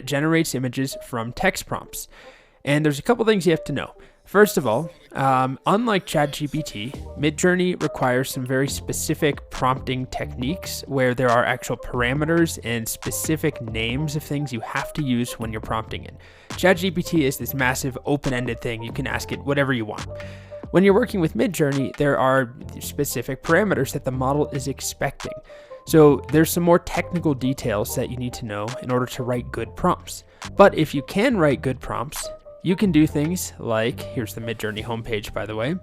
it generates images from text prompts. And there's a couple things you have to know. First of all, unlike ChatGPT, MidJourney requires some very specific prompting techniques where there are actual parameters and specific names of things you have to use when you're prompting it. ChatGPT is this massive open-ended thing. You can ask it whatever you want. When you're working with MidJourney, there are specific parameters that the model is expecting. So there's some more technical details that you need to know in order to write good prompts. But if you can write good prompts, you can do things like, here's the MidJourney homepage, by the way.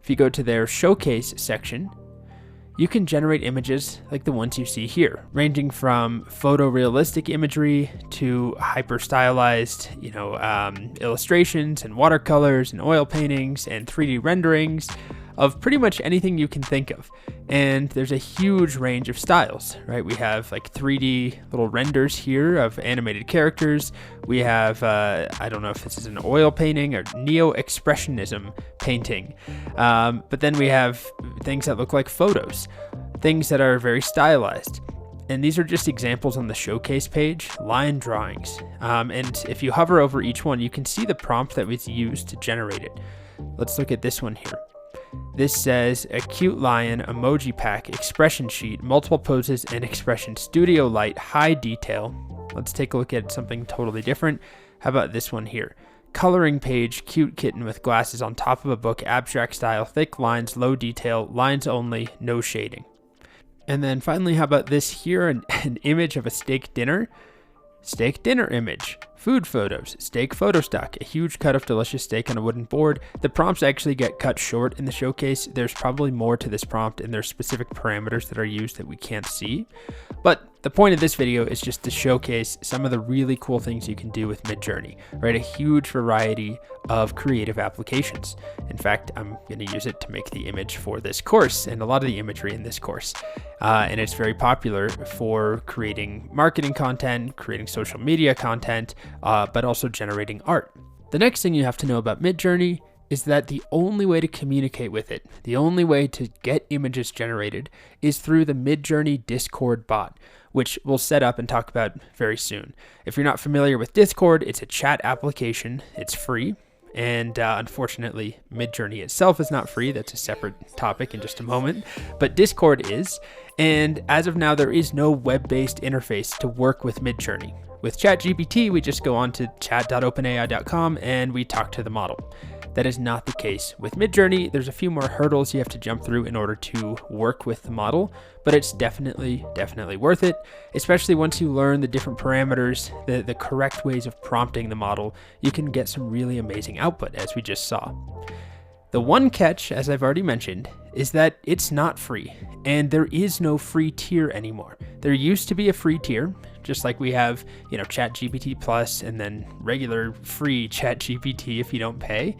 If you go to their showcase section, you can generate images like the ones you see here, ranging from photorealistic imagery to hyper stylized, illustrations and watercolors and oil paintings and 3D renderings of pretty much anything you can think of. And there's a huge range of styles, right? We have like 3D little renders here of animated characters. We have, I don't know if this is an oil painting or neo-expressionism painting. But then we have things that look like photos, things that are very stylized. And these are just examples on the showcase page, line drawings. And if you hover over each one, you can see the prompt that was used to generate it. Let's look at this one here. This says a cute lion, emoji pack, expression sheet, multiple poses and expression, studio light, high detail. Let's take a look at something totally different. How about this one here? Coloring page, cute kitten with glasses on top of a book, abstract style, thick lines, low detail, lines only, no shading. And then finally, how about this here? An image of a steak dinner. Steak dinner image, food photos, steak photo stock, a huge cut of delicious steak on a wooden board. The prompts actually get cut short in the showcase. There's probably more to this prompt and there's specific parameters that are used that we can't see. But the point of this video is just to showcase some of the really cool things you can do with MidJourney, right? A huge variety of creative applications. In fact, I'm going to use it to make the image for this course and a lot of the imagery in this course. And it's very popular for creating marketing content, creating social media content, but also generating art. The next thing you have to know about MidJourney is that the only way to communicate with it, the only way to get images generated is through the MidJourney Discord bot, which we'll set up and talk about very soon. If you're not familiar with Discord, it's a chat application. It's free. And unfortunately, MidJourney itself is not free. That's a separate topic in just a moment. But Discord is. And as of now, there is no web-based interface to work with MidJourney. With ChatGPT, we just go on to chat.openai.com and we talk to the model. That is not the case with MidJourney. There's a few more hurdles you have to jump through in order to work with the model, but it's definitely worth it, especially once you learn the different parameters, the correct ways of prompting the model. You can get some really amazing output, as we just saw. The one catch, as I've already mentioned, is that it's not free, and there is no free tier anymore. There used to be a free tier, just like we have, ChatGPT Plus and then regular free ChatGPT if you don't pay.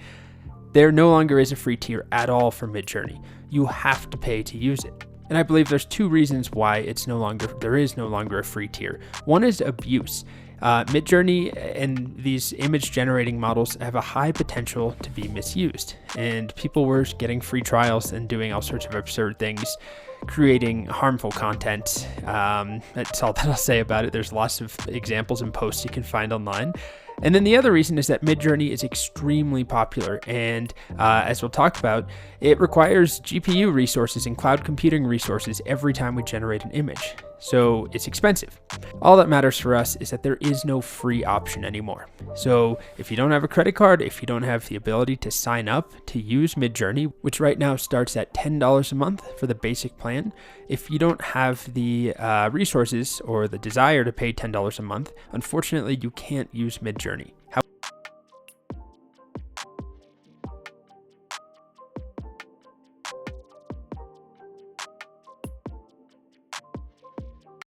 There no longer is a free tier at all for MidJourney. You have to pay to use it. And I believe there's two reasons why there is no longer a free tier. One is abuse. MidJourney and these image generating models have a high potential to be misused, and people were getting free trials and doing all sorts of absurd things, creating harmful content. That's all that I'll say about it. There's lots of examples and posts you can find online. And then the other reason is that MidJourney is extremely popular, and as we'll talk about, it requires GPU resources and cloud computing resources every time we generate an image. So it's expensive. All that matters for us is that there is no free option anymore. So if you don't have a credit card, if you don't have the ability to sign up to use MidJourney, which right now starts at $10 a month for the basic plan, if you don't have the resources or the desire to pay $10 a month, unfortunately you can't use MidJourney.